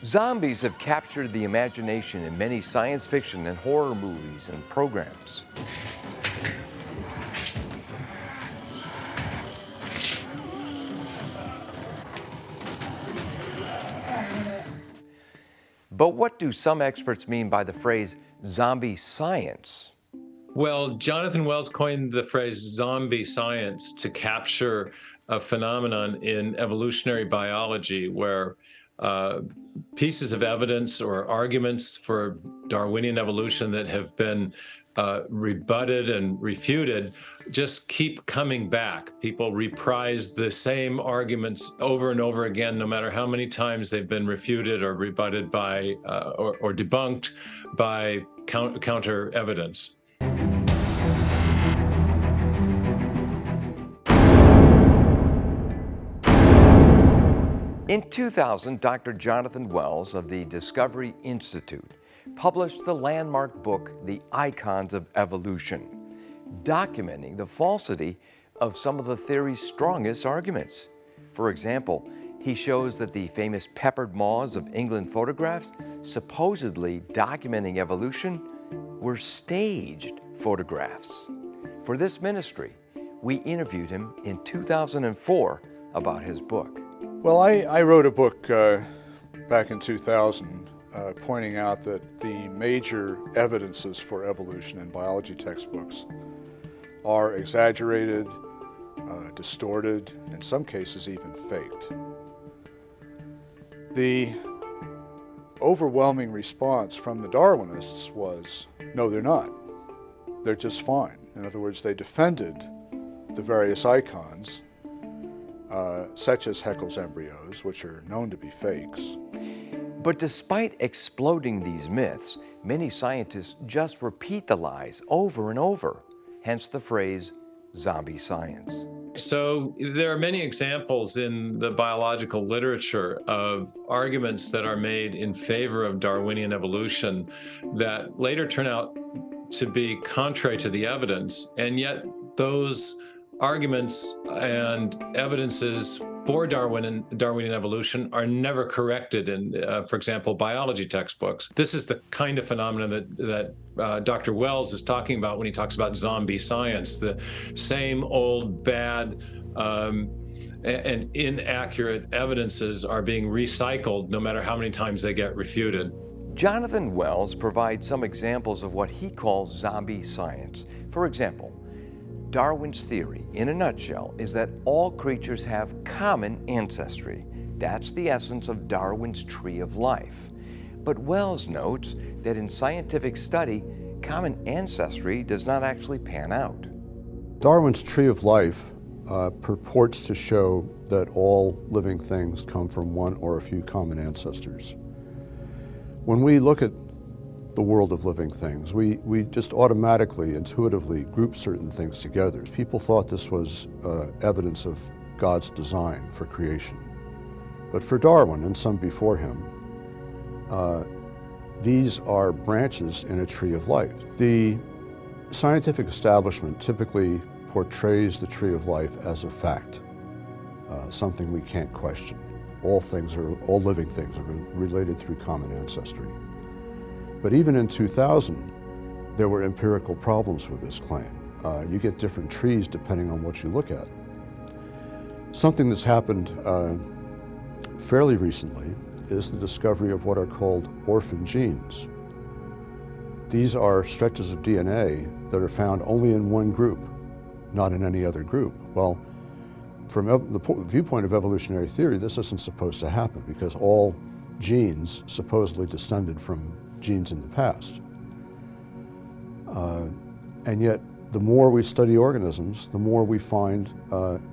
Zombies have captured the imagination in many science fiction and horror movies and programs. But what do some experts mean by the phrase zombie science? Well, Jonathan Wells coined the phrase zombie science to capture a phenomenon in evolutionary biology where pieces of evidence or arguments for Darwinian evolution that have been rebutted and refuted just keep coming back. People reprise the same arguments over and over again, no matter how many times they've been refuted or rebutted by or debunked by counter evidence. In 2000, Dr. Jonathan Wells of the Discovery Institute published the landmark book, The Icons of Evolution, documenting the falsity of some of the theory's strongest arguments. For example, he shows that the famous peppered maws of England photographs, supposedly documenting evolution, were staged photographs. For this ministry, we interviewed him in 2004 about his book. Well, I wrote a book back in 2000 pointing out that the major evidences for evolution in biology textbooks are exaggerated, distorted, in some cases even faked. The overwhelming response from the Darwinists was, no, they're not. They're just fine. In other words, they defended the various icons such as Haeckel's embryos, which are known to be fakes. But despite exploding these myths, many scientists just repeat the lies over and over, hence the phrase zombie science. So there are many examples in the biological literature of arguments that are made in favor of Darwinian evolution that later turn out to be contrary to the evidence, and yet those arguments and evidences for Darwinian evolution are never corrected in, for example, biology textbooks. This is the kind of phenomenon that Dr. Wells is talking about when he talks about zombie science, the same old bad and inaccurate evidences are being recycled no matter how many times they get refuted. Jonathan Wells provides some examples of what he calls zombie science. For example, Darwin's theory, in a nutshell, is that all creatures have common ancestry. That's the essence of Darwin's tree of life. But Wells notes that in scientific study, common ancestry does not actually pan out. Darwin's tree of life purports to show that all living things come from one or a few common ancestors. When we look at the world of living things, we just automatically, intuitively group certain things together. People thought this was evidence of God's design for creation. But for Darwin and some before him, these are branches in a tree of life. The scientific establishment typically portrays the tree of life as a fact, something we can't question. All living things are related through common ancestry. But even in 2000, there were empirical problems with this claim. You get different trees depending on what you look at. Something that's happened fairly recently is the discovery of what are called orphan genes. These are stretches of DNA that are found only in one group, not in any other group. Well, from the viewpoint of evolutionary theory, this isn't supposed to happen because all genes supposedly descended from genes in the past. And yet, the more we study organisms, the more we find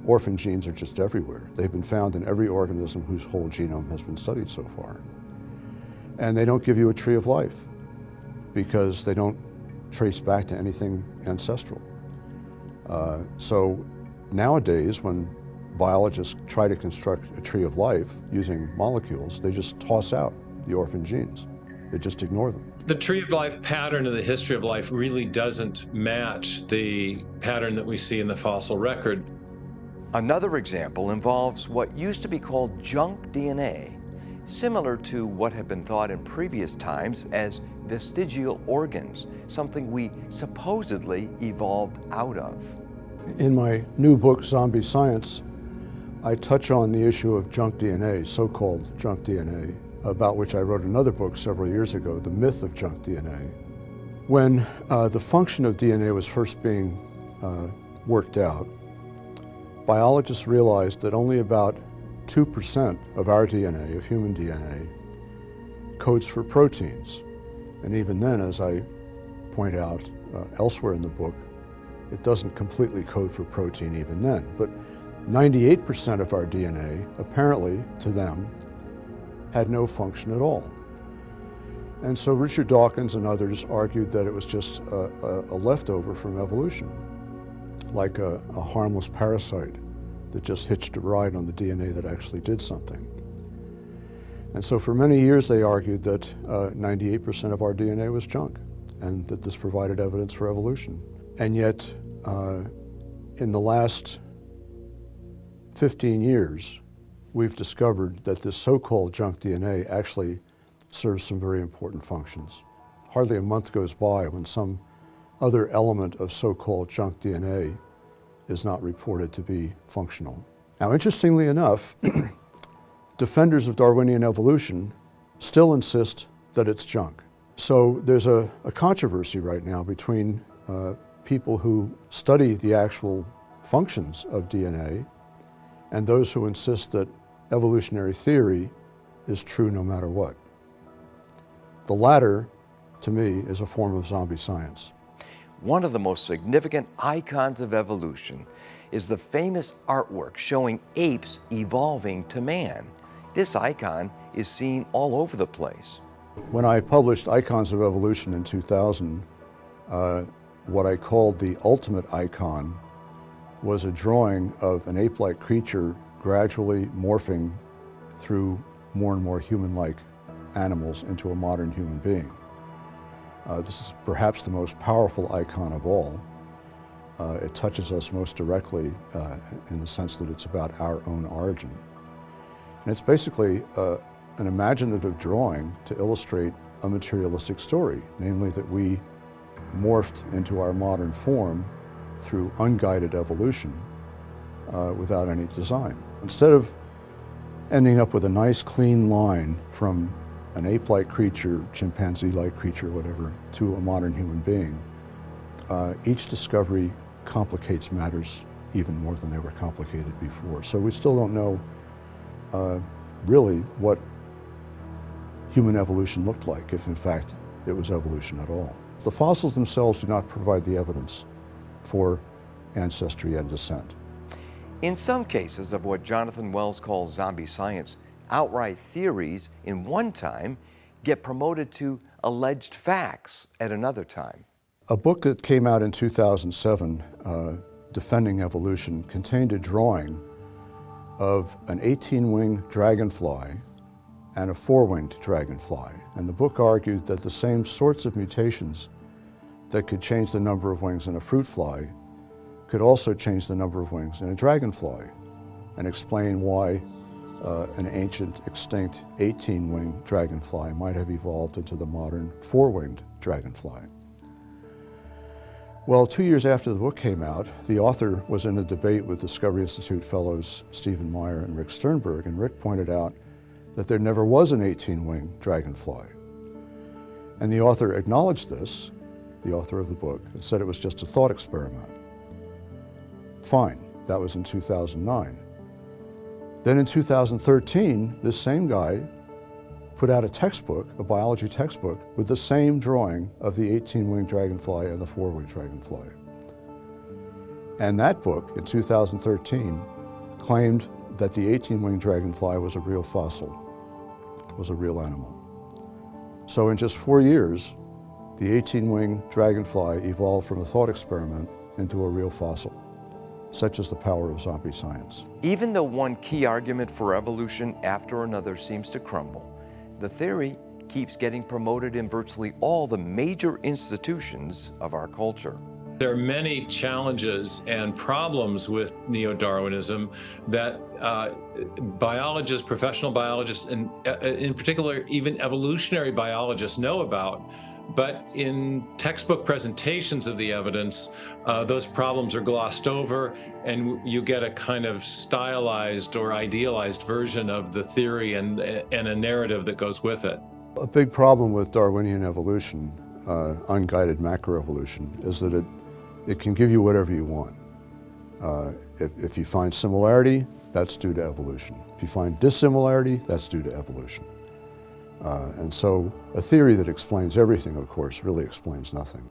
orphan genes are just everywhere. They've been found in every organism whose whole genome has been studied so far. And they don't give you a tree of life because they don't trace back to anything ancestral. So nowadays, when biologists try to construct a tree of life using molecules, they just toss out the orphan genes. They just ignore them. The tree of life pattern of the history of life really doesn't match the pattern that we see in the fossil record. Another example involves what used to be called junk DNA. similar to what had been thought in previous times as vestigial organs, something we supposedly evolved out of. In my new book, Zombie Science, I touch on the issue of junk DNA, so-called junk DNA, about which I wrote another book several years ago, The Myth of Junk DNA. When the function of DNA was first being worked out, biologists realized that only about 2% of our DNA, of human DNA, codes for proteins. And even then, as I point out elsewhere in the book, it doesn't completely code for protein even then. But 98% of our DNA, apparently to them, had no function at all. And so Richard Dawkins and others argued that it was just a leftover from evolution, like a harmless parasite that just hitched a ride on the DNA that actually did something. And so for many years they argued that 98% of our DNA was junk and that this provided evidence for evolution. And yet, in the last 15 years, we've discovered that this so-called junk DNA actually serves some very important functions. Hardly a month goes by when some other element of so-called junk DNA is not reported to be functional. Now, interestingly enough, defenders of Darwinian evolution still insist that it's junk. So there's a controversy right now between people who study the actual functions of DNA and those who insist that evolutionary theory is true no matter what. The latter, to me, is a form of zombie science. One of the most significant icons of evolution is the famous artwork showing apes evolving to man. This icon is seen all over the place. When I published Icons of Evolution in 2000, what I called the ultimate icon was a drawing of an ape-like creature gradually morphing through more and more human-like animals into a modern human being. This is perhaps the most powerful icon of all. It touches us most directly in the sense that it's about our own origin. And it's basically an imaginative drawing to illustrate a materialistic story, namely that we morphed into our modern form through unguided evolution without any design. Instead of ending up with a nice clean line from an ape-like creature, chimpanzee-like creature, whatever, to a modern human being, each discovery complicates matters even more than they were complicated before. So we still don't know really what human evolution looked like, if in fact it was evolution at all. The fossils themselves do not provide the evidence for ancestry and descent. In some cases of what Jonathan Wells calls zombie science, outright theories in one time get promoted to alleged facts at another time. A book that came out in 2007, Defending Evolution, contained a drawing of an 18-winged dragonfly and a 4-winged dragonfly. And the book argued that the same sorts of mutations that could change the number of wings in a fruit fly could also change the number of wings in a dragonfly, and explain why an ancient extinct 18-winged dragonfly might have evolved into the modern 4-winged dragonfly. Well, 2 years after the book came out, the author was in a debate with Discovery Institute fellows Stephen Meyer and Rick Sternberg, and Rick pointed out that there never was an 18-winged dragonfly. And the author acknowledged this, the author of the book, and said it was just a thought experiment. Fine, that was in 2009. Then in 2013, this same guy put out a textbook, a biology textbook, with the same drawing of the 18-winged dragonfly and the 4-winged dragonfly. And that book, in 2013, claimed that the 18-winged dragonfly was a real fossil, was a real animal. So in just 4 years, the 18-winged dragonfly evolved from a thought experiment into a real fossil. Such is the power of zombie science. Even though one key argument for evolution after another seems to crumble, the theory keeps getting promoted in virtually all the major institutions of our culture. There are many challenges and problems with neo-Darwinism that biologists, professional biologists, and in particular, even evolutionary biologists know about. But in textbook presentations of the evidence, those problems are glossed over, and you get a kind of stylized or idealized version of the theory and a narrative that goes with it. A big problem with Darwinian evolution, unguided macroevolution, is that it can give you whatever you want. If you find similarity, that's due to evolution. If you find dissimilarity, that's due to evolution. And so a theory that explains everything, of course, really explains nothing.